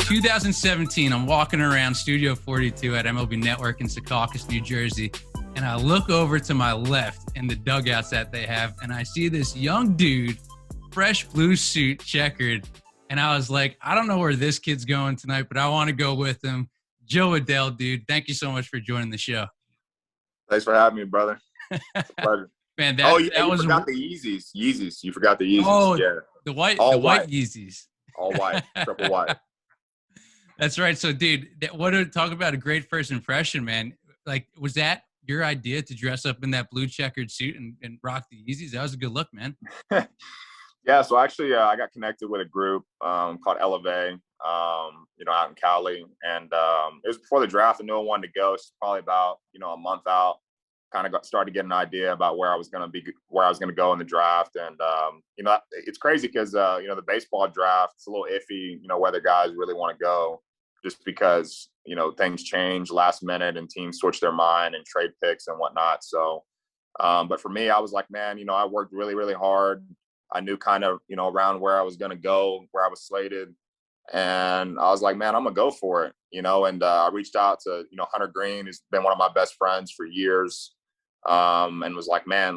...2017, I'm walking around Studio 42 at MLB Network in Secaucus, New Jersey, and I look over to my left in the dugouts that they have, and I see this young dude, fresh blue suit, checkered, and I was like, I don't know where this kid's going tonight, but I want to go with him. Joe Adell, dude, thank you so much for joining the show. Thanks for having me, brother. It's a pleasure. Man, you forgot the Yeezys. You forgot the Yeezys. Oh, yeah. The white Yeezys. All white, triple white. That's right. So, dude, talk about a great first impression, man. Like, was that your idea to dress up in that blue checkered suit and rock the Yeezys? That was a good look, man. Yeah. So actually, I got connected with a group called Elevate, out in Cali, and it was before the draft. And no one wanted to go. It's probably about a month out. Kind of started to get an idea about where I was going to go in the draft, and it's crazy because the baseball draft, it's a little iffy. Whether guys really want to go, just because things change last minute and teams switch their mind and trade picks and whatnot. So, but for me, I was like, man, I worked really, really hard. I knew kind of around where I was going to go, where I was slated, and I was like, man, I'm gonna go for it. And I reached out to Hunter Green, who's been one of my best friends for years. And was like, man,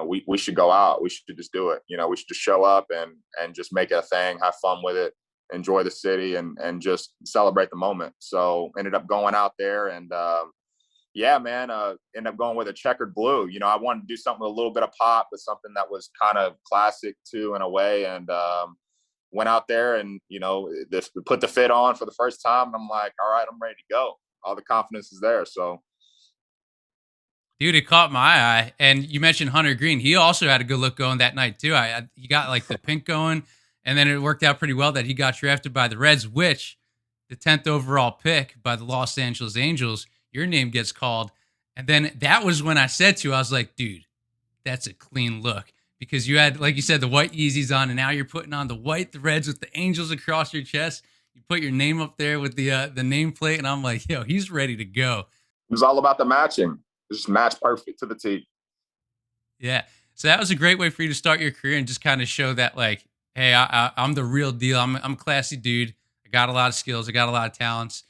we should go out. We should just do it. We should just show up and just make it a thing, have fun with it, enjoy the city, and just celebrate the moment. So ended up going out there and, ended up going with a checkered blue. I wanted to do something with a little bit of pop, but something that was kind of classic too, in a way. And, went out there and, put the fit on for the first time. And I'm like, all right, I'm ready to go. All the confidence is there. So, dude, it caught my eye. And you mentioned Hunter Green. He also had a good look going that night, too. He got like the pink going, and then it worked out pretty well that he got drafted by the Reds, which the 10th overall pick by the Los Angeles Angels, your name gets called. And then that was when I said to you, I was like, dude, that's a clean look. Because you had, like you said, the white Yeezys on, and now you're putting on the white threads with the Angels across your chest. You put your name up there with the nameplate, and I'm like, yo, he's ready to go. It was all about the matching. Just match perfect to the T. Yeah. So that was a great way for you to start your career and just kind of show that, like, hey, I'm the real deal. I'm a classy dude. I got a lot of skills. I got a lot of talents.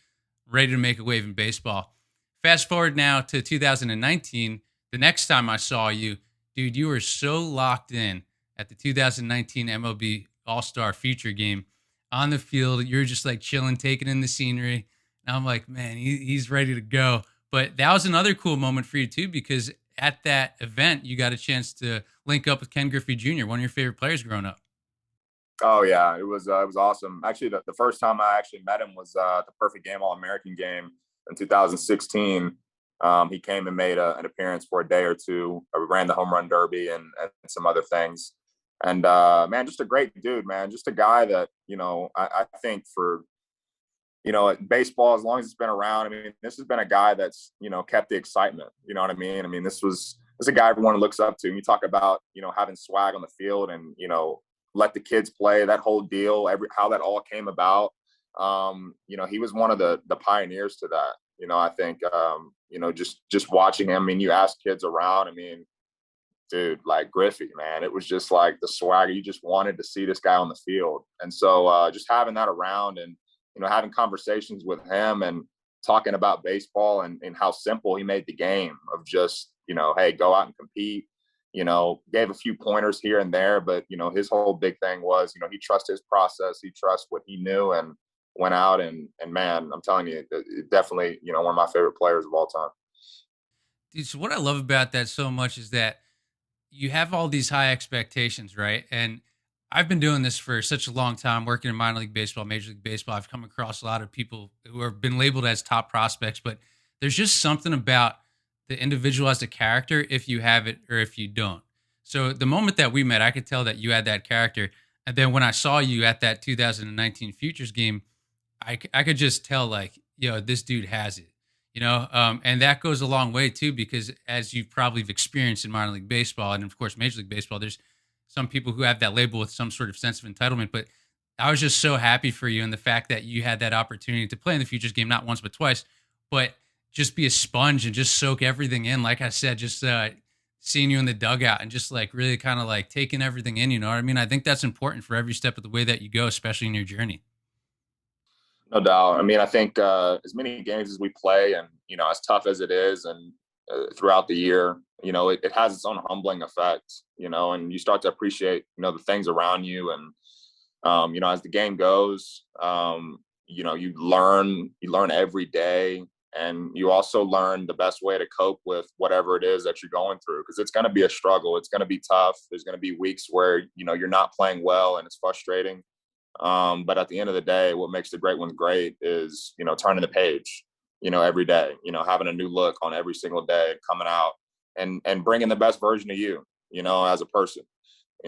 Ready to make a wave in baseball. Fast forward now to 2019. The next time I saw you, dude, you were so locked in at the 2019 MLB All-Star Future Game on the field. You're just like chilling, taking in the scenery. And I'm like, man, he's ready to go. But that was another cool moment for you, too, because at that event, you got a chance to link up with Ken Griffey Jr., one of your favorite players growing up. Oh, yeah. It was awesome. Actually, the first time I actually met him was the Perfect Game All-American game in 2016. He came and made an appearance for a day or two. I ran the home run derby and some other things. And, man, just a great dude, man. Just a guy that, I think for – baseball, as long as it's been around, I mean, this has been a guy that's, kept the excitement. You know what I mean? I mean, this is a guy everyone looks up to. And you talk about, having swag on the field and, let the kids play, that whole deal, how that all came about. He was one of the pioneers to that. I think, just watching him, I mean, you ask kids around, I mean, dude, like Griffey, man, it was just like the swagger. You just wanted to see this guy on the field. And so just having that around and, having conversations with him and talking about baseball and how simple he made the game of just, hey, go out and compete, gave a few pointers here and there. But, his whole big thing was, he trusts his process. He trusts what he knew and went out and man, I'm telling you, it definitely, one of my favorite players of all time. Dude, so what I love about that so much is that you have all these high expectations, right? And I've been doing this for such a long time, working in minor league baseball, major league baseball. I've come across a lot of people who have been labeled as top prospects, but there's just something about the individual as a character if you have it or if you don't. So the moment that we met, I could tell that you had that character. And then when I saw you at that 2019 Futures game, I could just tell, like, this dude has it, and that goes a long way too, because as you probably have experienced in minor league baseball and of course Major League Baseball, there's some people who have that label with some sort of sense of entitlement. But I was just so happy for you and the fact that you had that opportunity to play in the Futures game, not once, but twice, but just be a sponge and just soak everything in. Like I said, just seeing you in the dugout and just like really kind of like taking everything in, you know what I mean? I think that's important for every step of the way that you go, especially in your journey. No doubt. I mean, I think as many games as we play, and as tough as it is, and throughout the year, it has its own humbling effect. And you start to appreciate the things around you, and as the game goes, you learn every day, and you also learn the best way to cope with whatever it is that you're going through, because it's going to be a struggle. It's going to be tough. There's going to be weeks where you're not playing well and it's frustrating. But at the end of the day, what makes the great ones great is, turning the page, every day, having a new look on every single day, coming out and bringing the best version of you, as a person.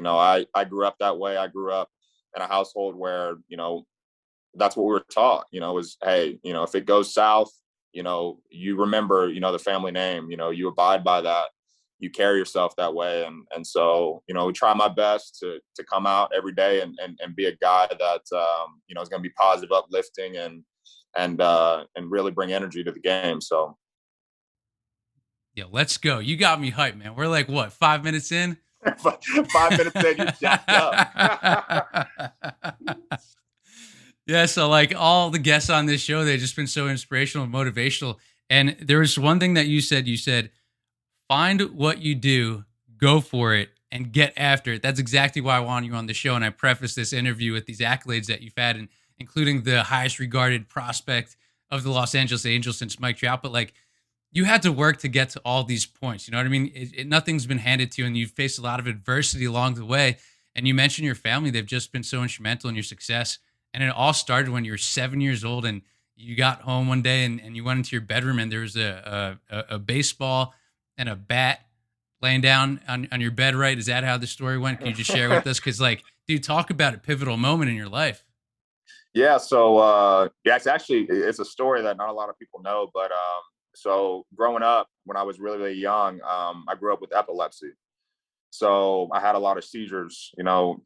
I grew up that way. I grew up in a household where, that's what we were taught, was, hey, if it goes south, you remember, the family name, you abide by that, you carry yourself that way. And so, we try my best to come out every day and be a guy that, is going to be positive, uplifting, and really bring energy to the game. So Yo, let's go. You got me hyped, man. We're like, what, 5 minutes in? 5 minutes in, you're jacked up. Yeah, so like all the guests on this show, they've just been so inspirational and motivational. And there was one thing that you said, find what you do, go for it, and get after it. That's exactly why I wanted you on the show. And I prefaced this interview with these accolades that you've had, and including the highest regarded prospect of the Los Angeles Angels since Mike Trout. But like, you had to work to get to all these points. You know what I mean? Nothing's been handed to you, and you've faced a lot of adversity along the way. And you mentioned your family; they've just been so instrumental in your success. And it all started when you were 7 years old, and you got home one day, and you went into your bedroom, and there was a baseball and a bat laying down on your bed, right? Is that how the story went? Can you just share with us? Because, like, dude, talk about a pivotal moment in your life. Yeah, so yeah, it's a story that not a lot of people know, but so growing up when I was really, really young, I grew up with epilepsy. So I had a lot of seizures,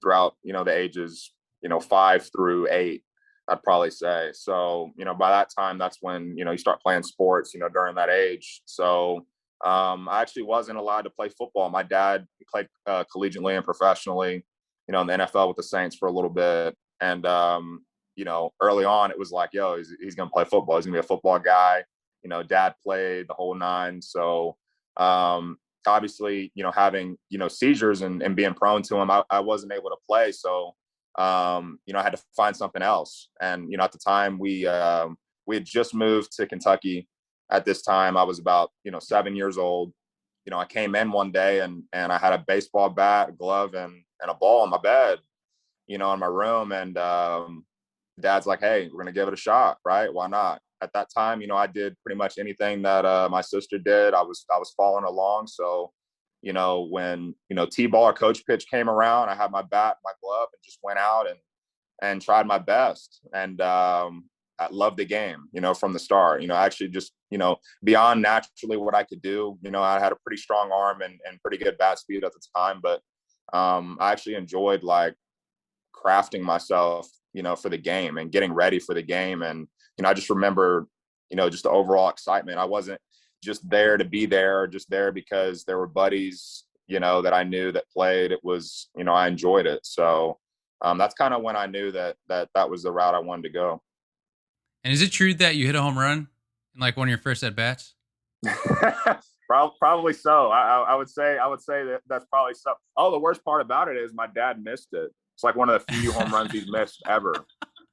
throughout, the ages, 5 through 8, I'd probably say. So, by that time, that's when, you start playing sports, during that age. So I actually wasn't allowed to play football. My dad played collegiately and professionally, in the NFL with the Saints for a little bit. And, early on, it was like, yo, he's going to play football. He's going to be a football guy. Dad played the whole nine. So, obviously, having, seizures and being prone to them, I wasn't able to play. So, I had to find something else. And, at the time we had just moved to Kentucky. At this time, I was about, 7 years old. I came in one day and I had a baseball bat, a glove, and a ball in my bed, in my room. And dad's like, hey, we're going to give it a shot, right? Why not? At that time, I did pretty much anything that my sister did. I was following along. So, when, T-ball or coach pitch came around, I had my bat, my glove, and just went out and tried my best. And I loved the game, from the start. Actually just, beyond naturally what I could do. I had a pretty strong arm and pretty good bat speed at the time, but I actually enjoyed like crafting myself, for the game and getting ready for the game. And, I just remember, just the overall excitement. I wasn't just there to be there, or just there because there were buddies, that I knew that played. It was, I enjoyed it. So that's kind of when I knew that was the route I wanted to go. And is it true that you hit a home run in like one of your first at bats? Probably so. I would say that that's probably so. Oh, the worst part about it is my dad missed it. It's like one of the few home runs he's missed ever.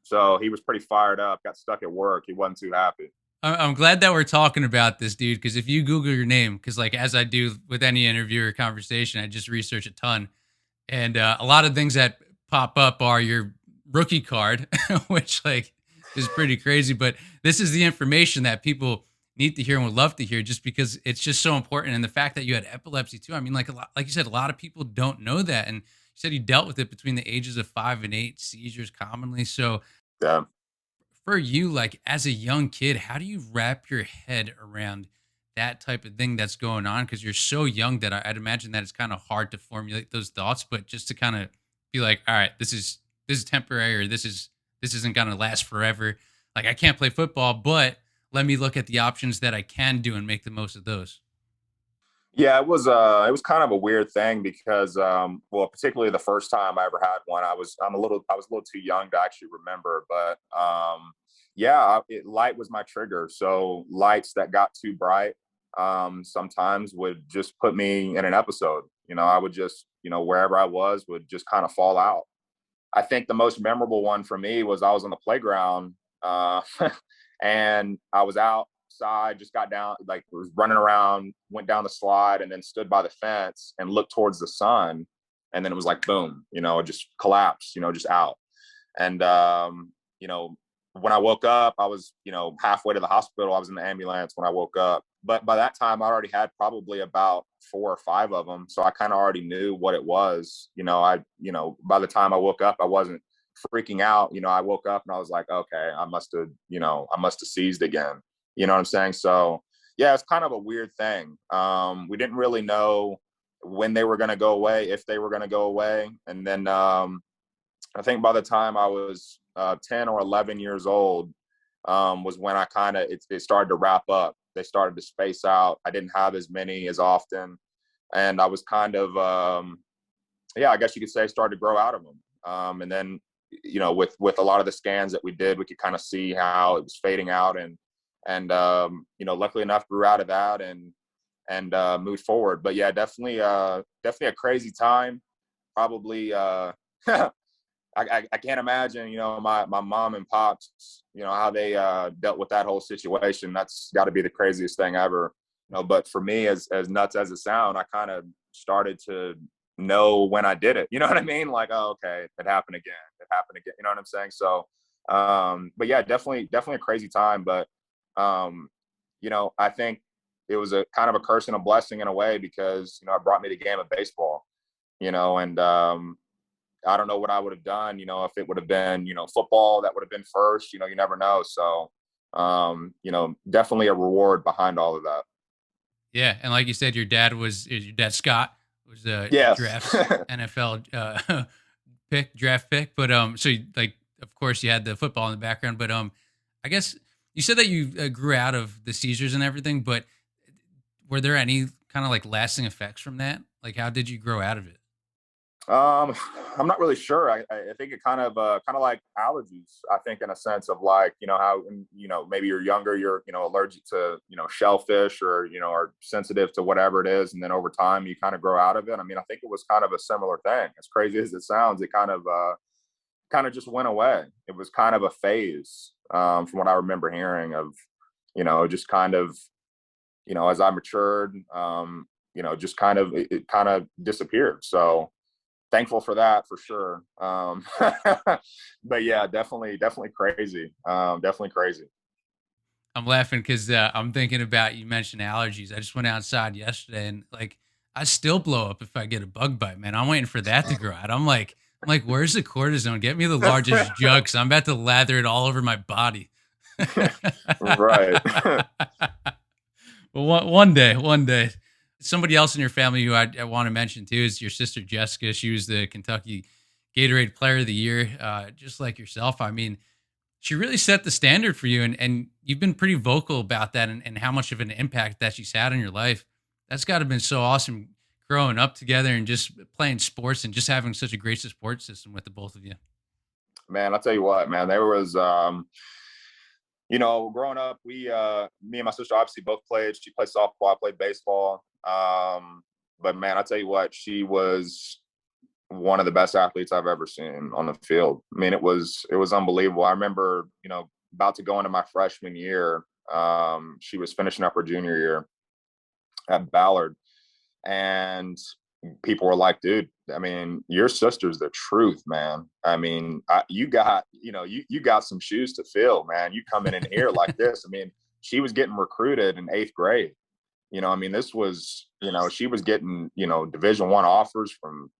So he was pretty fired up. Got stuck at work. He wasn't too happy. I'm glad that we're talking about this, dude. Because if you Google your name, because like as I do with any interview or conversation, I just research a ton, and a lot of things that pop up are your rookie card, which like is pretty crazy. But this is the information that people need to hear and would love to hear, just because it's just so important. And the fact that you had epilepsy too. I mean, like a lot, like you said, a lot of people don't know that. And you said you dealt with it between the ages of 5 and 8, seizures commonly. So Yeah. for you, like as a young kid, how do you wrap your head around that type of thing that's going on? Because you're so young that I'd imagine that it's kind of hard to formulate those thoughts, but just to kind of be like, all right, this is temporary, or this isn't gonna last forever. Like I can't play football, but let me look at the options that I can do and make the most of those. Yeah, it was kind of a weird thing because well, particularly the first time I ever had one, I was a little too young to actually remember, but yeah, light was my trigger. So lights that got too bright sometimes would just put me in an episode. I would just, wherever I was would just kind of fall out. I think the most memorable one for me was I was on the playground, uh, and I was outside, just got down, like was running around, went down the slide, and then stood by the fence and looked towards the sun, and then it was like boom, it just collapsed, just out. And you know, when I woke up, I was, halfway to the hospital. I was in the ambulance when I woke up. But by that time, I already had probably about 4 or 5 of them. So I kind of already knew what it was. By the time I woke up, I wasn't freaking out. I woke up and I was like, okay, I must have seized again. You know what I'm saying? So yeah, it's kind of a weird thing. We didn't really know when they were going to go away, if they were going to go away. And then I think by the time I was 10 or 11 years old, was when I kind of, it started to wrap up. They started to space out. I didn't have as many as often. And I was kind of, yeah, I guess you could say started to grow out of them. And then, with a lot of the scans that we did, we could kind of see how it was fading out, and luckily enough grew out of that and moved forward. But yeah, definitely a crazy time. Probably, I can't imagine, my mom and pops, how they dealt with that whole situation. That's got to be the craziest thing ever. But for me, as nuts as it sound, I kind of started to know when I did it. You know what I mean? Like, oh, okay, it happened again. It happened again. You know what I'm saying? So, but yeah, definitely a crazy time. But I think it was a kind of a curse and a blessing in a way because it brought me the game of baseball. And I don't know what I would have done, if it would have been, football that would have been first, you never know. So, definitely a reward behind all of that. Yeah, and like you said, your dad Scott was a Yes. drafts NFL draft pick, but so like of course you had the football in the background, but I guess you said that you grew out of the seizures and everything, but were there any kind of like lasting effects from that? Like how did you grow out of it? Um, I'm not really sure. I think it kind of like allergies. I think in a sense of like how maybe you're younger, you're allergic to shellfish or are sensitive to whatever it is, and then over time you kind of grow out of it. I mean, I think it was kind of a similar thing. As crazy as it sounds, it kind of just went away. It was kind of a phase, from what I remember hearing of just kind of as I matured, just kind of it kind of disappeared. So thankful for that for sure. But yeah, definitely crazy. Definitely crazy. I'm laughing because I'm thinking about you mentioned allergies. I just went outside yesterday and like I still blow up if I get a bug bite, man. I'm waiting for that to grow out. I'm like, where's the cortisone? Get me the largest jug, 'cause I'm about to lather it all over my body. Right. Well, one day, somebody else in your family who I want to mention too is your sister Jessica. She was the Kentucky Gatorade Player of the Year, just like yourself. I mean, she really set the standard for you, and you've been pretty vocal about that and how much of an impact that she's had on your life. That's got to have been so awesome growing up together and just playing sports and just having such a great support system with the both of you. Man, I'll tell you what, man, there was growing up, me and my sister obviously both played. She played softball, I played baseball. But man, I'll tell you what, she was one of the best athletes I've ever seen on the field. I mean, it was unbelievable. I remember, about to go into my freshman year. She was finishing up her junior year at Ballard, and people were like, "Dude, I mean, your sister's the truth, man. I mean, you got some shoes to fill, man. You come in here like this. I mean, she was getting recruited in 8th grade. I mean, this was, she was getting, Division 1 offers from,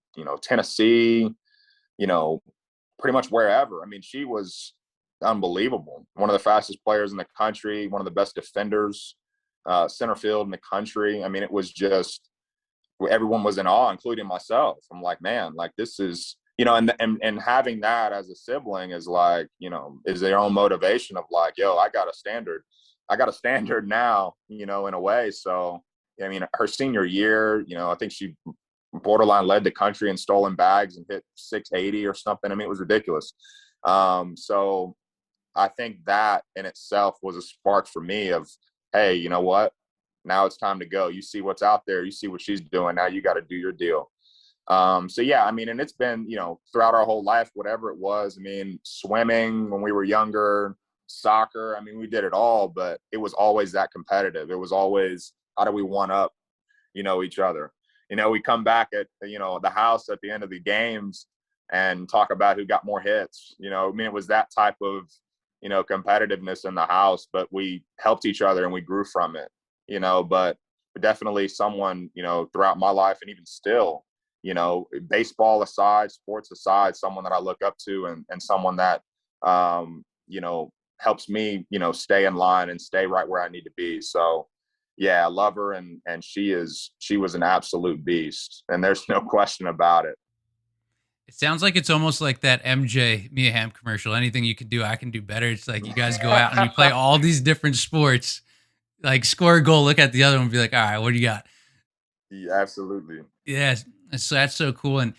Tennessee, you know, pretty much wherever. I mean, she was unbelievable. One of the fastest players in the country, one of the best defenders, center field in the country. I mean, it was just everyone was in awe, including myself. I'm like, man, like this is, and having that as a sibling is like, is their own motivation of like, yo, I got a standard now, in a way. So I mean, her senior year, I think she borderline led the country in stolen bags and hit 680 or something. I mean, it was ridiculous. So I think that in itself was a spark for me of, hey, you know what? Now it's time to go. You see what's out there. You see what she's doing. Now you got to do your deal. So yeah, I mean, and it's been, throughout our whole life, whatever it was. I mean, swimming when we were younger, soccer. I mean, we did it all, but it was always that competitive. It was always, how do we one up, each other? We come back at, the house at the end of the games and talk about who got more hits. I mean, it was that type of, competitiveness in the house, but we helped each other and we grew from it, but definitely someone, throughout my life and even still, baseball aside, sports aside, someone that I look up to and someone that, helps me, stay in line and stay right where I need to be. So yeah, I love her. And she was an absolute beast, and there's no question about it. It sounds like it's almost like that MJ Mia Hamm commercial. Anything you can do, I can do better. It's like you guys go out and you play all these different sports, like score a goal, look at the other one, and be like, all right, what do you got? Yeah, absolutely. Yeah, so that's so cool. And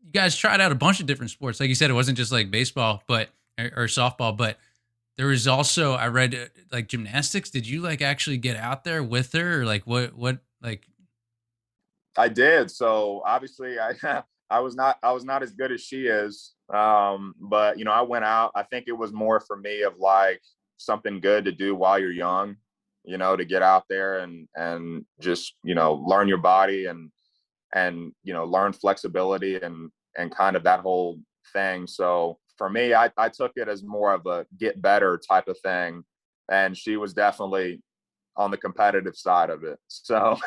you guys tried out a bunch of different sports. Like you said, it wasn't just like baseball, or softball, but there was also, I read, like gymnastics. Did you like actually get out there with her, or like what like? I did. So obviously I was not as good as she is. But I went out. I think it was more for me of like something good to do while you're young, to get out there and just, learn your body and learn flexibility and kind of that whole thing. So for me, I took it as more of a get better type of thing. And she was definitely on the competitive side of it. So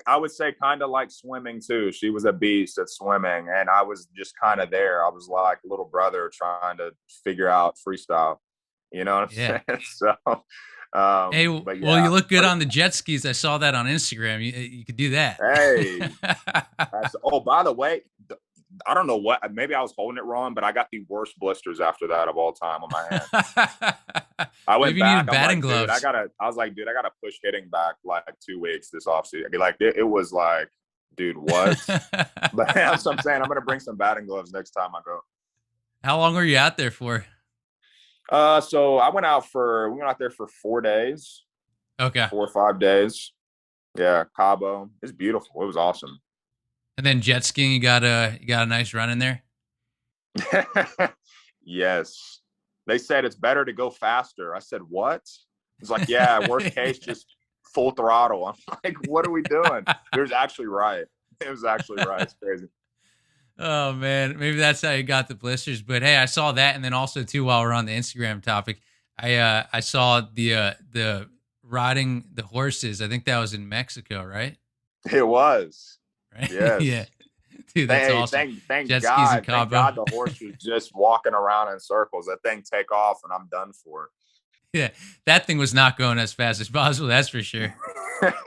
I would say kind of like swimming too. She was a beast at swimming, and I was just kind of there. I was like a little brother trying to figure out freestyle. You know what I'm Yeah. saying? So, Hey, but well, you yeah. look good on the jet skis. I saw that on Instagram. You could do that. Hey, oh, by the way, I don't know what. Maybe I was holding it wrong, but I got the worst blisters after that of all time on my hand. I went Maybe you needed back. I'm batting like, dude, gloves. I was like, dude, I gotta push hitting back like 2 weeks this offseason. I mean, like, it was like, dude, what? But that's what I'm saying. I'm gonna bring some batting gloves next time I go. How long were you out there for? So we went out there for 4 days, Okay. 4 or 5 days. Yeah, Cabo. It's beautiful. It was awesome. And then jet skiing, you got a nice run in there. Yes. They said it's better to go faster. I said, what? It's like, yeah, worst case, just full throttle. I'm like, what are we doing? It was actually right. It was actually right. It's crazy. Oh man, maybe that's how you got the blisters. But hey, I saw that, and then also too, while we're on the Instagram topic, I saw the riding the horses. I think that was in Mexico, right? It was. Right? Yeah, Yes. dude, that's Hey, awesome. thank Jet skis in God. Thank Cabo. God the horse was just walking around in circles. That thing take off and I'm done for. Yeah, that thing was not going as fast as possible. That's for sure.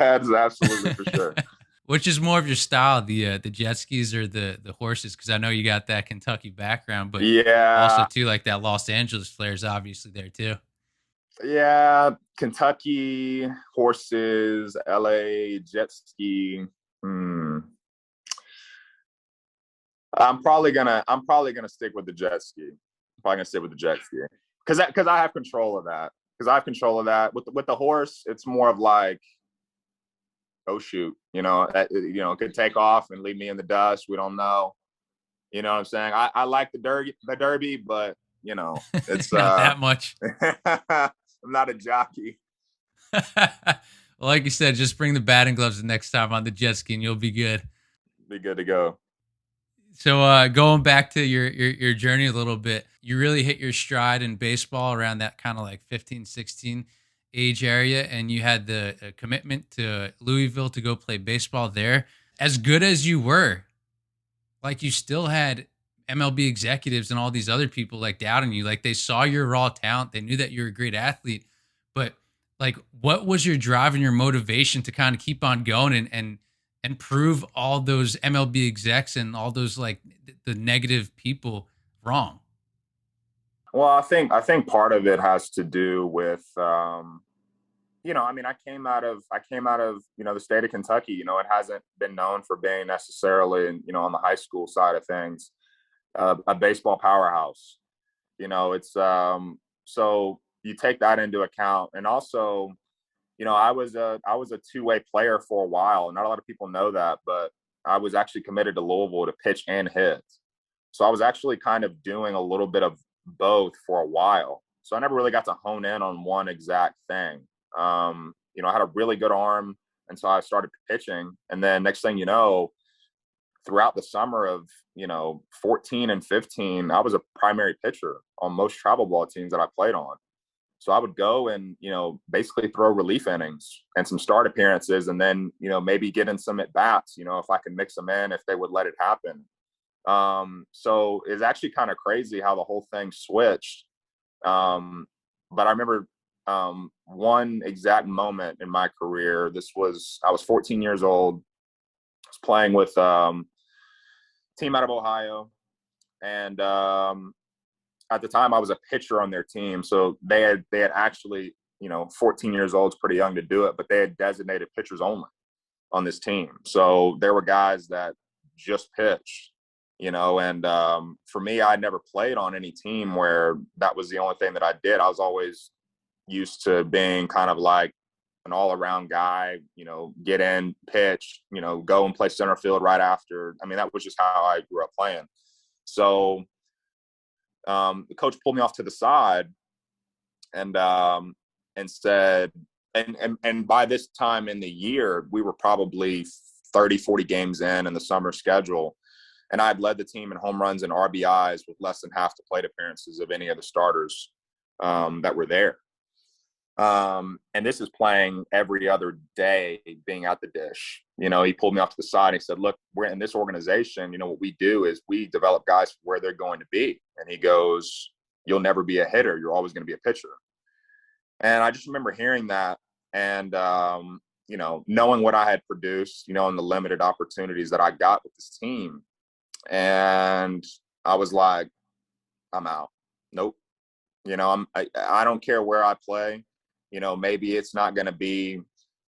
That's absolutely for sure. Which is more of your style, the jet skis or the horses? Because I know you got that Kentucky background, but also Yeah. too like that Los Angeles flair is obviously there too. Yeah. Kentucky, horses, LA, jet ski. Hmm. I'm probably gonna stick with the jet ski. I'm probably gonna stick with the jet ski because I have control of that. Because I have control of that. With the horse, it's more of like, oh shoot, it could take off and leave me in the dust. We don't know. You know what I'm saying? I like the derby, but it's Not that much. I'm not a jockey. Well, like you said, just bring the batting gloves the next time on the jet ski, and you'll be good. Be good to go. So, going back to your journey a little bit, you really hit your stride in baseball around that kind of like 15, 16 age area, and you had the commitment to Louisville to go play baseball there. As good as you were, like you still had MLB executives and all these other people like doubting you. Like they saw your raw talent, they knew that you're a great athlete, but like, what was your drive and your motivation to kind of keep on going and prove all those MLB execs and all those like the negative people wrong? Well, I think part of it has to do with I mean, I came out of the state of Kentucky. It hasn't been known for being necessarily, on the high school side of things, a baseball powerhouse. It's so you take that into account, and also, I was a two-way player for a while. Not a lot of people know that, but I was actually committed to Louisville to pitch and hit. So I was actually kind of doing a little bit of both for a while. So I never really got to hone in on one exact thing. I had a really good arm, and so I started pitching. And then next thing you know, throughout the summer of 14 and 15, I was a primary pitcher on most travel ball teams that I played on. So I would go and basically throw relief innings and some start appearances, and then maybe get in some at bats. If I could mix them in, if they would let it happen. So it's actually kind of crazy how the whole thing switched. But I remember one exact moment in my career. I was 14 years old. I was playing with team out of Ohio, and at the time I was a pitcher on their team. So they had actually 14 years old is pretty young to do it, but they had designated pitchers only on this team. So there were guys that just pitched. And for me, I never played on any team where that was the only thing that I did. I was always used to being kind of like an all-around guy, get in, pitch, go and play center field right after. I mean, that was just how I grew up playing. So the coach pulled me off to the side and said, and by this time in the year, we were probably 30, 40 games in the summer schedule. And I'd led the team in home runs and RBIs with less than half the plate appearances of any of the starters that were there. And this is playing every other day, being at the dish. He pulled me off to the side and he said, look, we're in this organization. What we do is we develop guys for where they're going to be. And he goes, you'll never be a hitter. You're always going to be a pitcher. And I just remember hearing that and, knowing what I had produced, and the limited opportunities that I got with this team. And I was like, I'm out. Nope. I don't care where I play. Maybe it's not going to be,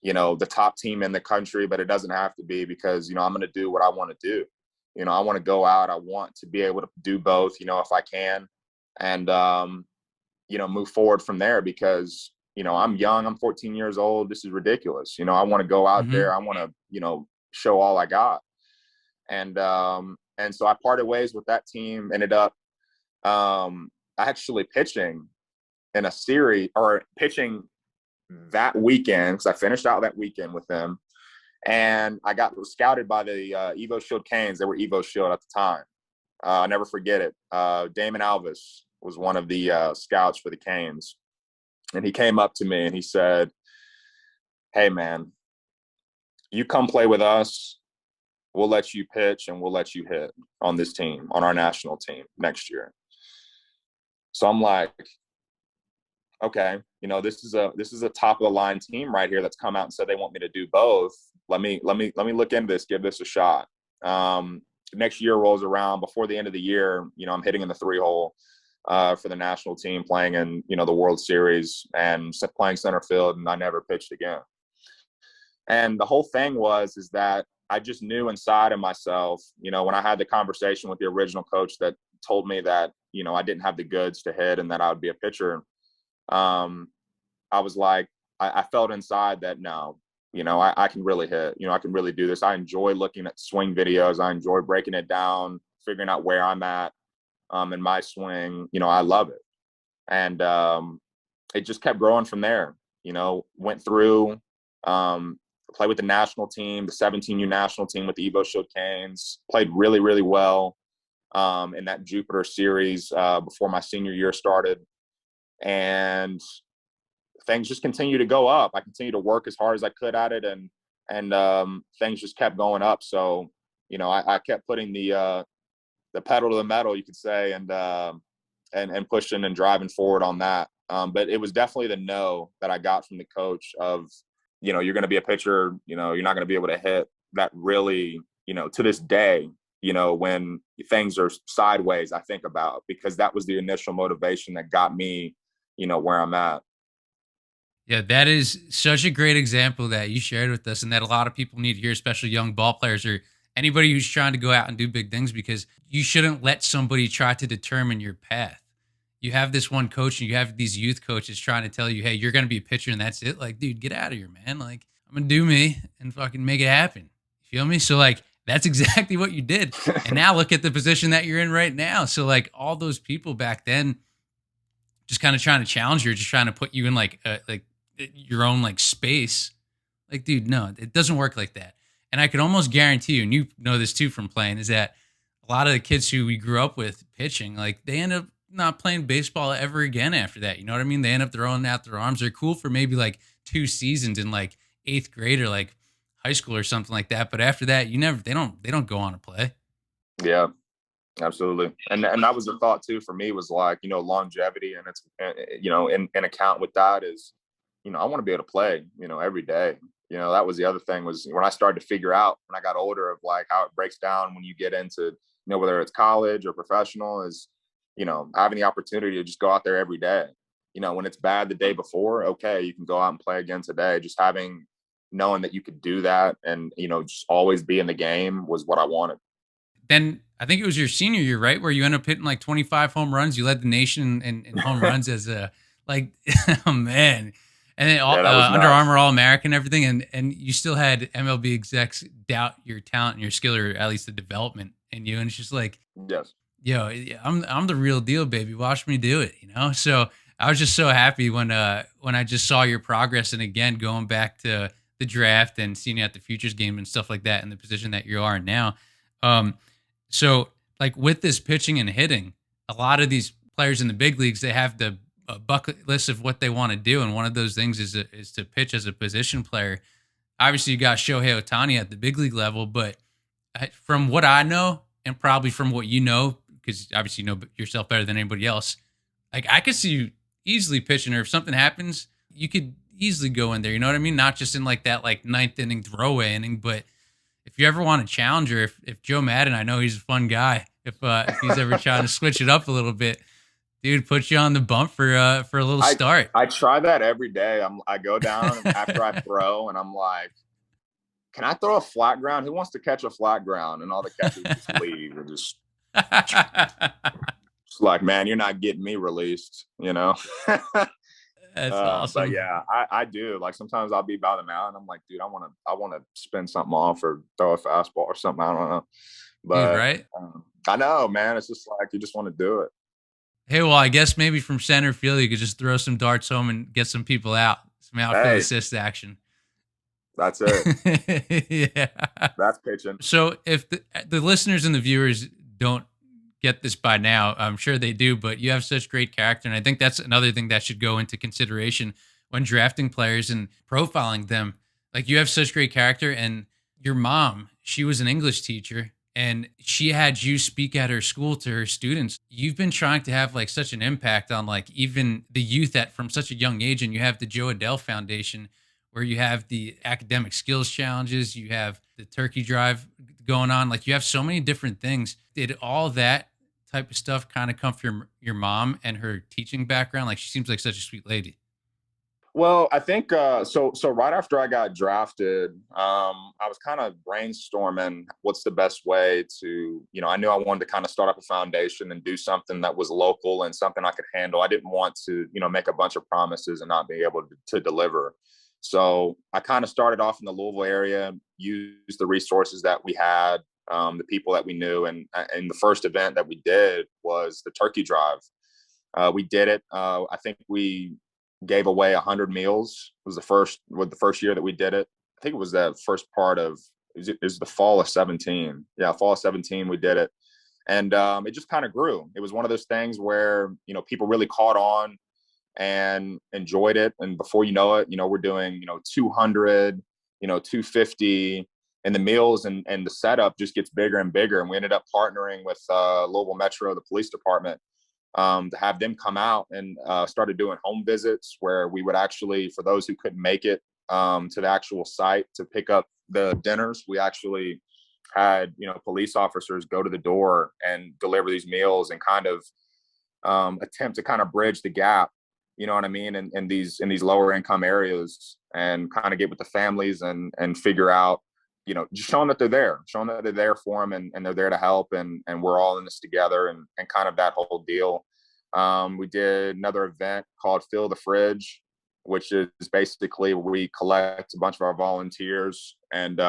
the top team in the country, but it doesn't have to be because, I'm going to do what I want to do. I want to go out. I want to be able to do both, if I can, and, move forward from there because, I'm young, I'm 14 years old. This is ridiculous. I want to go out there. I want to, show all I got. And so I parted ways with that team, ended up actually pitching in a series or pitching that weekend because I finished out that weekend with them. And I was scouted by the Evo Shield Canes. They were Evo Shield at the time. I'll never forget it. Damon Alvis was one of the scouts for the Canes. And he came up to me and he said, hey, man, you come play with us. We'll let you pitch and we'll let you hit on this team, on our national team next year. So I'm like, okay, this is a top of the line team right here that's come out and said they want me to do both. Let me look into this, give this a shot. Next year rolls around. Before the end of the year, I'm hitting in the 3-hole for the national team, playing in the World Series and playing center field, and I never pitched again. And the whole thing is that I just knew inside of myself, when I had the conversation with the original coach that told me that, I didn't have the goods to hit and that I would be a pitcher. I was like, I felt inside that no, I can really hit, I can really do this. I enjoy looking at swing videos. I enjoy breaking it down, figuring out where I'm at in my swing. I love it. And it just kept growing from there, went through, played with the national team, the 17U national team with the Evo Shield Canes, played really, really well in that Jupiter series before my senior year started. And things just continue to go up. I continue to work as hard as I could at it, and things just kept going up. So, I kept putting the pedal to the metal, you could say, and pushing and driving forward on that. But it was definitely the no that I got from the coach of, you're going to be a pitcher, you're not going to be able to hit. That really, to this day, when things are sideways, I think about, because that was the initial motivation that got me, where I'm at. Yeah, that is such a great example that you shared with us, and that a lot of people need to hear, especially young ball players or anybody who's trying to go out and do big things, because you shouldn't let somebody try to determine your path. You have this one coach and you have these youth coaches trying to tell you, hey, you're going to be a pitcher and that's it. Like, dude, get out of here, man. Like, I'm going to do me and fucking make it happen. You feel me? So, like, that's exactly what you did. And now look at the position that you're in right now. So, like, all those people back then just kind of trying to challenge you, or just trying to put you in like your own like space. Like, dude, no, it doesn't work like that. And I could almost guarantee you, and you know this too from playing, is that a lot of the kids who we grew up with pitching, like they end up not playing baseball ever again after that. You know what I mean? They end up throwing out their arms. They're cool for maybe like 2 seasons in like eighth grade or like high school or something like that. But after that, they don't go on to play. Yeah, absolutely. And that was the thought too for me, was like, longevity, and it's, in account with that is, I want to be able to play, every day. That was the other thing, was when I started to figure out when I got older of like how it breaks down when you get into, whether it's college or professional, is, having the opportunity to just go out there every day. When it's bad the day before, okay, you can go out and play again today. Just knowing that you could do that, and, just always be in the game, was what I wanted. Then I think it was your senior year, right? Where you end up hitting like 25 home runs. You led the nation in home runs as a, like, oh man. And then Yeah, that was Under nuts. Armour All American, everything. And you still had MLB execs doubt your talent and your skill, or at least the development in you. And it's just like, Yes. yo, yeah, I'm the real deal, baby. Watch me do it. So I was just so happy when I just saw your progress, and again going back to the draft and seeing you at the futures game and stuff like that, in the position that you are now. Um, so like with this pitching and hitting, a lot of these players in the big leagues, they have the bucket list of what they want to do, and one of those things is to pitch as a position player. Obviously, you got Shohei Otani at the big league level, but from what I know, and probably from what you know, because obviously you know yourself better than anybody else, like I could see you easily pitching, or if something happens, you could easily go in there. You know what I mean? Not just in like that like ninth inning throwaway inning, but if you ever want a challenger, if Joe Madden, I know he's a fun guy. If he's ever trying to switch it up a little bit, dude, put you on the bump for a little I start. I try that every day. I go down after I throw, and I'm like, can I throw a flat ground? Who wants to catch a flat ground? And all the catchers just leave, and just like, man, you're not getting me released. That's But awesome. yeah, I do. Like sometimes I'll be by the mound. I'm like, dude, I want to spin something off or throw a fastball or something. I don't know, Dude, but right? I know, man. It's just like you just want to do it. Hey, well, I guess maybe from center field you could just throw some darts home and get some people out. Some outfield Hey, assist action. that's it. Yeah. That's pitching. So if the listeners and the viewers don't get this by now, I'm sure they do, but you have such great character. And I think that's another thing that should go into consideration when drafting players and profiling them. Like, you have such great character, and your mom, she was an English teacher, and she had you speak at her school to her students. You've been trying to have like such an impact on like even the youth at from such a young age. And you have the Joe Adell Foundation, where you have the academic skills challenges, you have the turkey drive going on. Like, you have so many different things. Did all that type of stuff kind of come from your mom and her teaching background? Like, she seems like such a sweet lady. Well, I think so right after I got drafted, I was kind of brainstorming what's the best way to, I knew I wanted to kind of start up a foundation and do something that was local and something I could handle. I didn't want to, make a bunch of promises and not be able to deliver. So I kind of started off in the Louisville area, used the resources that we had, the people that we knew, and the first event that we did was the turkey drive. We did it. I think we gave away 100 meals. It was the first year that we did it. I think it was the first part of it was the fall of 17. Yeah, fall of 17 we did it. And it just kind of grew. It was one of those things where, people really caught on and enjoyed it. And before you know it, we're doing, 200, 250, and the meals and the setup just gets bigger and bigger. And we ended up partnering with Louisville Metro, the police department, to have them come out and started doing home visits where we would actually, for those who couldn't make it to the actual site to pick up the dinners, we actually had, police officers go to the door and deliver these meals and kind of attempt to kind of bridge the gap you know what I mean, in these lower income areas, and kind of get with the families and figure out, just show them that they're there for them, and they're there to help, and we're all in this together, and kind of that whole deal. We did another event called Fill the Fridge, which is basically where we collect a bunch of our volunteers and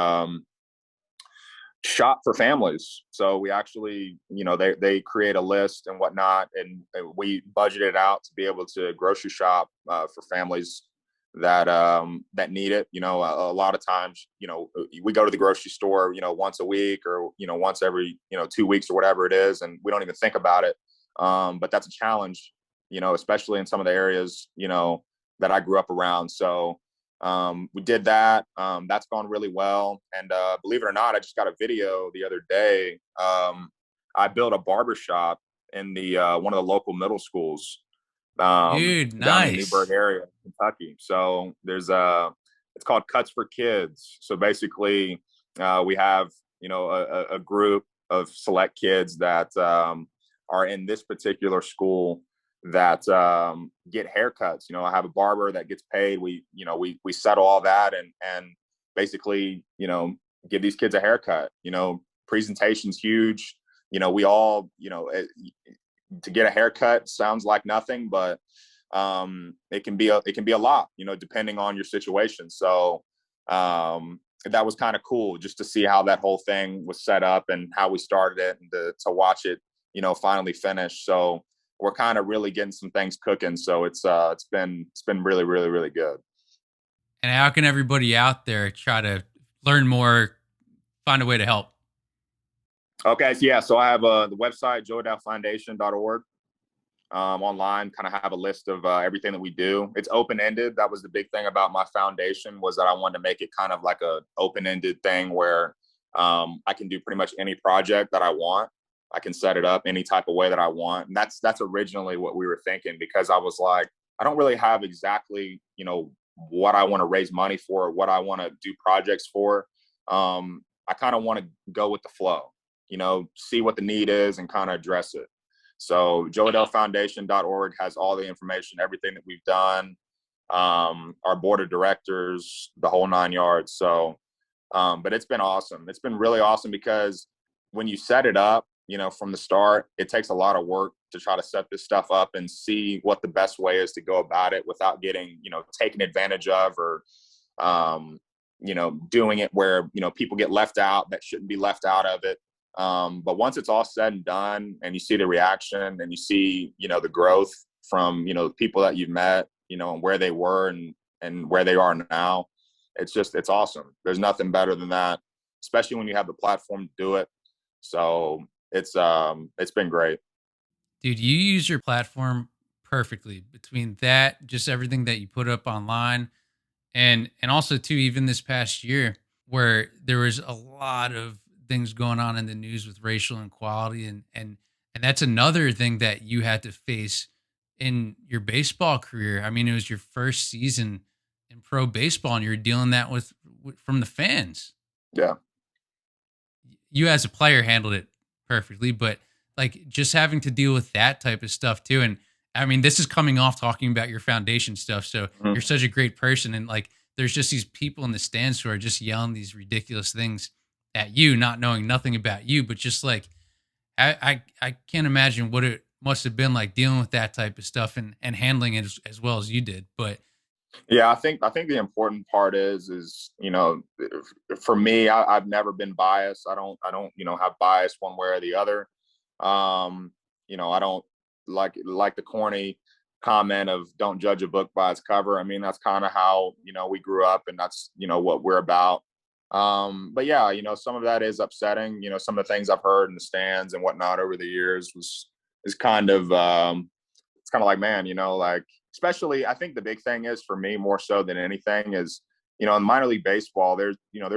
shop for families. So we actually, they create a list and whatnot, and we budget it out to be able to grocery shop for families that need it. A lot of times, we go to the grocery store, once a week, or once every 2 weeks or whatever it is, and we don't even think about it. But that's a challenge, especially in some of the areas that I grew up around. So we did that. That's gone really well. And believe it or not, I just got a video the other day. I built a barber shop in the one of the local middle schools Dude, down in the Newburgh nice. area, Kentucky. So it's called Cuts for Kids. So basically, we have a group of select kids that are in this particular school that get haircuts. I have a barber that gets paid. We settle all that, and basically, give these kids a haircut. Presentation's huge. We all, to get a haircut sounds like nothing, but it can be a lot, depending on your situation. So that was kind of cool just to see how that whole thing was set up and how we started it, and to watch it, finally finish. So we're kind of really getting some things cooking. So it's been really, really, really good. And how can everybody out there try to learn more, find a way to help? Okay, so yeah, so I have the website joeadellfoundation.org. Online, kind of have a list of everything that we do. It's open-ended. That was the big thing about my foundation, was that I wanted to make it kind of like a open-ended thing where I can do pretty much any project that I want. I can set it up any type of way that I want. And that's originally what we were thinking, because I was like, I don't really have exactly, what I want to raise money for, or what I want to do projects for. I kind of want to go with the flow, see what the need is and kind of address it. So joeadellfoundation.org has all the information, everything that we've done, our board of directors, the whole 9 yards. So, but it's been awesome. It's been really awesome, because when you set it up, from the start, it takes a lot of work to try to set this stuff up and see what the best way is to go about it without getting, taken advantage of, or, doing it where, people get left out that shouldn't be left out of it. But once it's all said and done, and you see the reaction, and you see, the growth from, the people that you've met, and where they were, and where they are now, it's awesome. There's nothing better than that, especially when you have the platform to do it. So it's been great. Dude, you use your platform perfectly, between that, just everything that you put up online, and also too, even this past year, where there was a lot of things going on in the news with racial inequality, and that's another thing that you had to face in your baseball career. I mean, it was your first season in pro baseball, and you were dealing that with from the fans. Yeah. You as a player handled it perfectly, but like just having to deal with that type of stuff too. And I mean, this is coming off talking about your foundation stuff. So you're Mhm. such a great person. And like, there's just these people in the stands who are just yelling these ridiculous things at you, not knowing nothing about you, but just like, I can't imagine what it must have been like dealing with that type of stuff, and handling it as well as you did. But Yeah, I think the important part is, for me, I've never been biased. I don't have bias one way or the other. I don't like the corny comment of "don't judge a book by its cover." I mean, that's kind of how we grew up, and that's what we're about. But yeah, some of that is upsetting. Some of the things I've heard in the stands and whatnot over the years is kind of it's kind of like, man, like, especially, I think the big thing is, for me, more so than anything, is, in minor league baseball, there's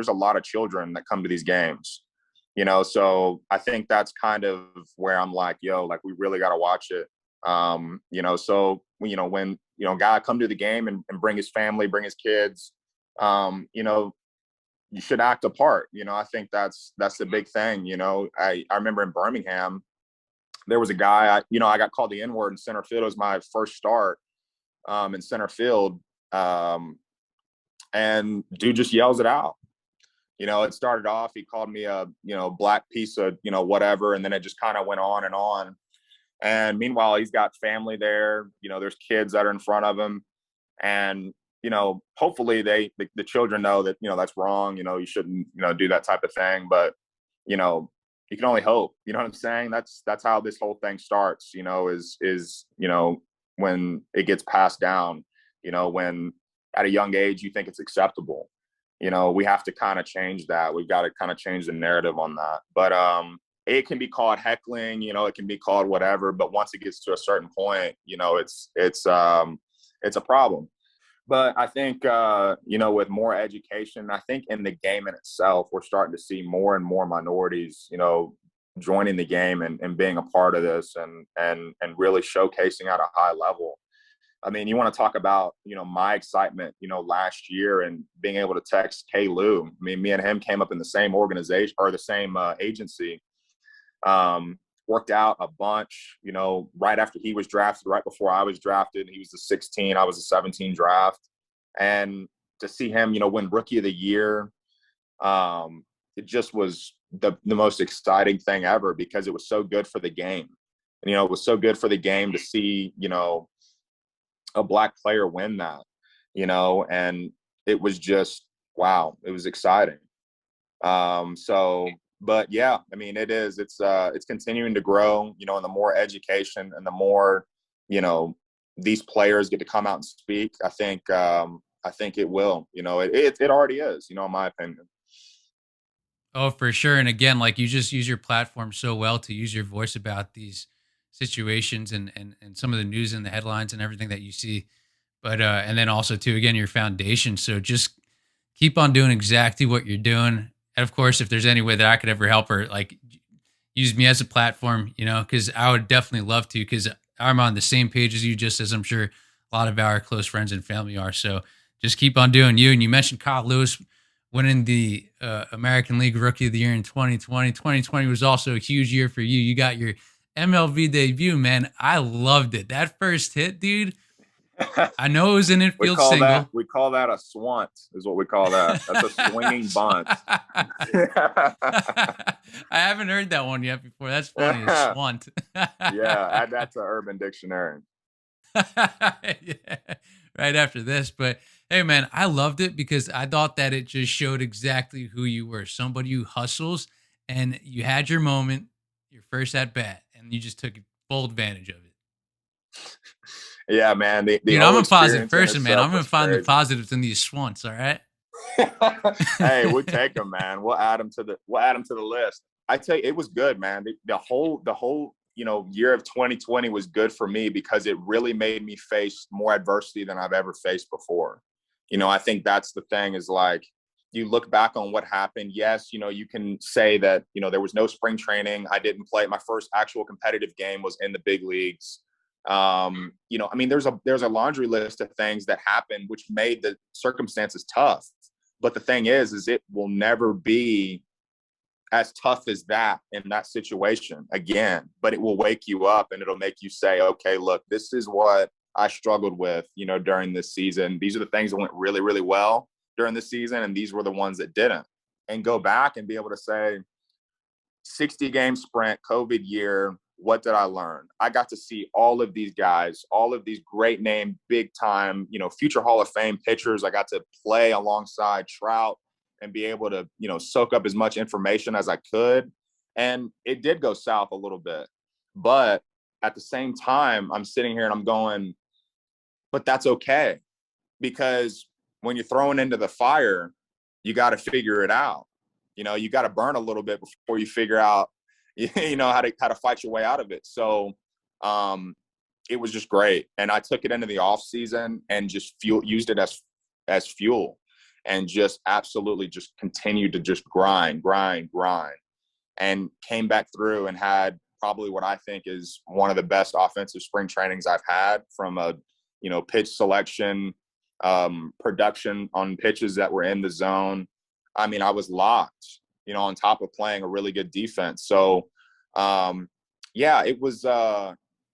a lot of children that come to these games, so I think that's kind of where I'm like, yo, like, we really got to watch it. So, when, guy come to the game, and bring his family, bring his kids, you should act a part. I think that's the big thing. I remember in Birmingham, there was a guy, I got called the N word in center field. It was my first start. in center field. And dude just yells it out. It started off, he called me a, black piece of, whatever. And then it just kind of went on and on. And meanwhile, he's got family there. There's kids that are in front of him. And, hopefully the children know that, that's wrong. You shouldn't, do that type of thing. But, you can only hope, you know what I'm saying? That's how this whole thing starts, is, when it gets passed down, when at a young age, you think it's acceptable. We have to kind of change that. We've got to kind of change the narrative on that. But it can be called heckling, it can be called whatever. But once it gets to a certain point, it's a problem. But I think, with more education, I think in the game in itself, we're starting to see more and more minorities, joining the game and being a part of this and really showcasing at a high level. I mean, you want to talk about, my excitement, last year and being able to text K. Lou. I mean, me and him came up in the same organization or the same agency, worked out a bunch, right after he was drafted, right before I was drafted. He was the 16, I was the 17 draft. And to see him, win Rookie of the Year, it just was the most exciting thing ever because it was so good for the game. And, it was so good for the game to see, a black player win that, and it was just, wow, it was exciting. But yeah, I mean, it's continuing to grow, and the more education and the more, these players get to come out and speak, I think it will, it already is, in my opinion. Oh, for sure. And again, like you just use your platform so well to use your voice about these situations and some of the news and the headlines and everything that you see. But and then also too, again, your foundation. So just keep on doing exactly what you're doing. And of course, if there's any way that I could ever help her, like use me as a platform, because I would definitely love to, because I'm on the same page as you, just as I'm sure a lot of our close friends and family are. So just keep on doing you. And you mentioned Kyle Lewis winning the American League Rookie of the Year in 2020. 2020 was also a huge year for you. You got your MLB debut, man. I loved it. That first hit, dude. I know it was an we infield call that single. we call that a swant, is what we call that. That's a swinging bunt. I haven't heard that one yet before. That's funny. A swant. Yeah, add that to Urban Dictionary. Yeah, right after this. But hey, man, I loved it because I thought that it just showed exactly who you were, somebody who hustles, and you had your moment, your first at bat, and you just took full advantage of it. Yeah, man. The Dude, I'm whole a positive experience in person, man. I'm itself gonna was find the crazy. positives in these swants. All right. Hey, we'll take them, man. We'll add them to the list. I tell you, it was good, man. The whole year of 2020 was good for me because it really made me face more adversity than I've ever faced before. I think that's the thing, is like, you look back on what happened. Yes, you can say that, there was no spring training. I didn't play. My first actual competitive game was in the big leagues. I mean, there's a laundry list of things that happened which made the circumstances tough. But the thing is it will never be as tough as that in that situation again. But it will wake you up and it'll make you say, okay, look, this is what I struggled with, during this season. These are the things that went really, really well during the season, and these were the ones that didn't. And go back and be able to say, 60 game sprint, COVID year, what did I learn? I got to see all of these guys, all of these great name, big time, future Hall of Fame pitchers. I got to play alongside Trout and be able to, soak up as much information as I could. And it did go south a little bit. But at the same time, I'm sitting here and I'm going, but that's okay. Because when you're thrown into the fire, you got to figure it out. You got to burn a little bit before you figure out, how to fight your way out of it. So it was just great. And I took it into the off season and just used it as fuel, and just absolutely just continued to just grind, and came back through and had probably what I think is one of the best offensive spring trainings I've had, from a, pitch selection, production on pitches that were in the zone. I mean, I was locked, on top of playing a really good defense. So, yeah, it was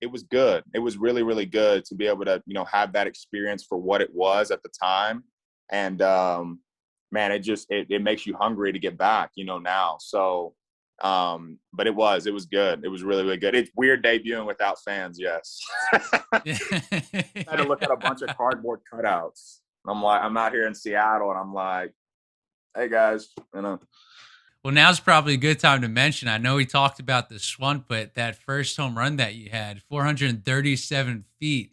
it was good. It was really, really good to be able to, have that experience for what it was at the time. And man, it makes you hungry to get back, now. So, but it was good. It was really, really good. It's weird debuting without fans. Yes. I had to look at a bunch of cardboard cutouts. I'm like, I'm out here in Seattle and I'm like, hey guys, Well, now's probably a good time to mention. I know we talked about the Swant, but that first home run that you had, 437 feet.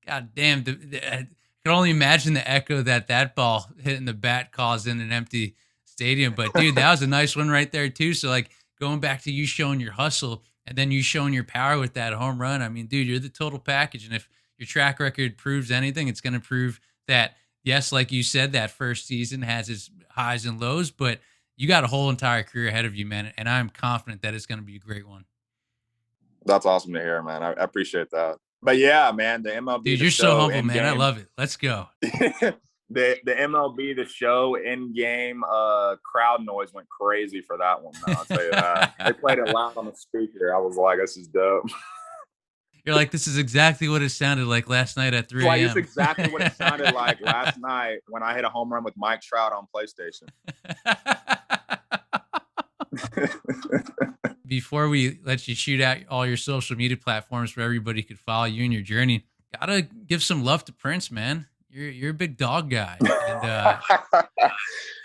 God damn. I can only imagine the echo that ball hitting the bat caused in an empty stadium. But, dude, that was a nice one right there, too. So, like, going back to you showing your hustle and then you showing your power with that home run, I mean, dude, you're the total package. And if your track record proves anything, it's going to prove that, yes, like you said, that first season has its highs and lows, but you got a whole entire career ahead of you, man. And I'm confident that it's going to be a great one. That's awesome to hear, man. I appreciate that. But yeah, man, the MLB, Dude, the you're so show humble, man. game, I love it. Let's go. the MLB, the show in game, crowd noise went crazy for that one. Man, I'll tell you that. They played it loud on the speaker. I was like, this is dope. You're like, this is exactly what it sounded like last night at 3 a.m. Like, it's exactly what it sounded like last night when I hit a home run with Mike Trout on PlayStation. Before we let you shoot out all your social media platforms where everybody could follow you in your journey, gotta give some love to Prince, man. You're a big dog guy, and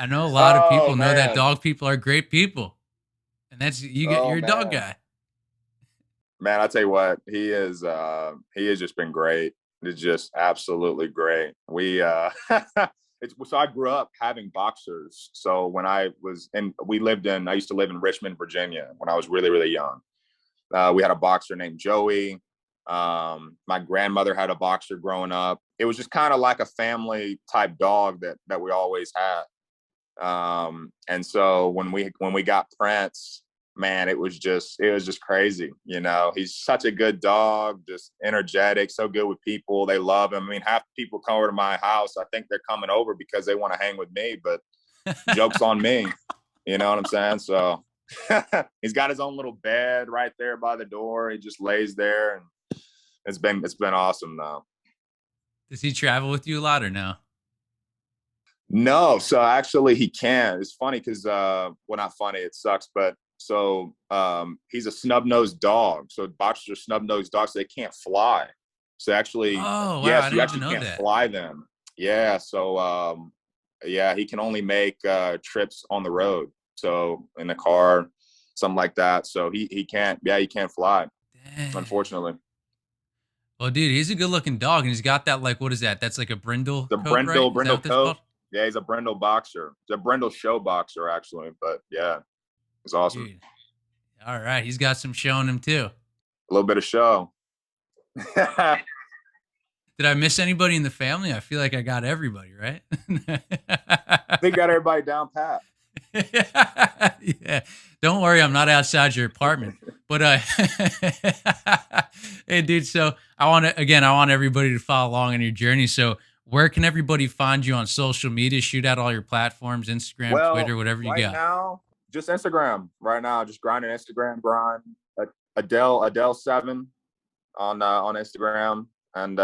I know a lot of people know that dog people are great people, and that's you're a dog guy. Man, I tell you what, he has just been great. It's just absolutely great. So I grew up having boxers. So when I used to live in Richmond, Virginia when I was really, really young. We had a boxer named Joey. My grandmother had a boxer growing up. It was just kind of like a family type dog that we always had. And so when we got Prince, man, it was just crazy. He's such a good dog, just energetic, so good with people. They love him. I mean, half the people come over to my house, I think they're coming over because they want to hang with me, but joke's on me. You know what I'm saying? So he's got his own little bed right there by the door. He just lays there, and it's been awesome though. Does he travel with you a lot or no? No, so actually he can. It's funny because well, not funny, it sucks, but so he's a snub-nosed dog. So boxers are snub-nosed dogs, so they can't fly. So actually, oh wow, yes, you actually can't fly them. Yeah, so yeah, he can only make trips on the road. So in the car, something like that. So he can't. Yeah, he can't fly. Dang. Unfortunately. Well, dude, he's a good-looking dog, and he's got that, like, what is that? That's like a brindle. The coat, brindle right? coat. Yeah, he's a brindle boxer. He's a brindle show boxer, actually. But yeah, it's awesome. Dude. All right, he's got some show in him too. A little bit of show. Did I miss anybody in the family? I feel like I got everybody, right? They got everybody down pat. Yeah. Don't worry, I'm not outside your apartment. But hey dude, so I want everybody to follow along on your journey. So where can everybody find you on social media? Shoot out all your platforms, Instagram, Twitter, whatever you got. Right now, just Instagram. Right now, just grinding Instagram, grind. Adell7 on Instagram. And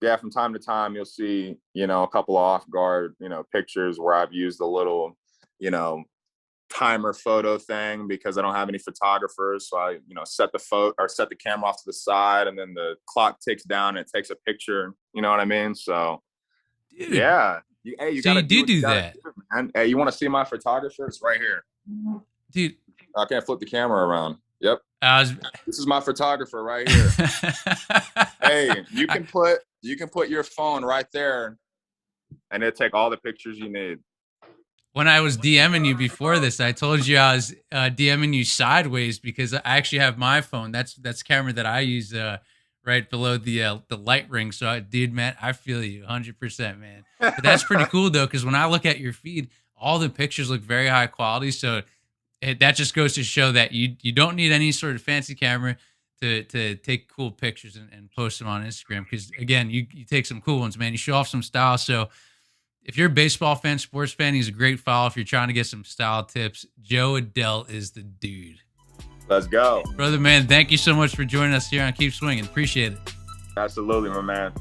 yeah, from time to time you'll see, a couple of off guard, pictures where I've used a little, timer photo thing because I don't have any photographers. So I, set the camera off to the side, and then the clock ticks down and it takes a picture. You know what I mean? So dude, yeah. You do that. Man. Hey, you want to see my photographer? It's right here. Dude. I can't flip the camera around. Yep. This is my photographer right here. Hey, you can put your phone right there and it'll take all the pictures you need. When I was DMing you before this, I told you I was DMing you sideways because I actually have my phone. That's camera that I use right below the light ring. So, dude, man, I feel you 100%, man. But that's pretty cool though, because when I look at your feed, all the pictures look very high quality. So that just goes to show that you don't need any sort of fancy camera to take cool pictures and post them on Instagram. Because again, you take some cool ones, man. You show off some style. So if you're a baseball fan, sports fan, he's a great follow. If you're trying to get some style tips, Joe Adell is the dude. Let's go. Brother, man, thank you so much for joining us here on Keep Swinging. Appreciate it. Absolutely, my man.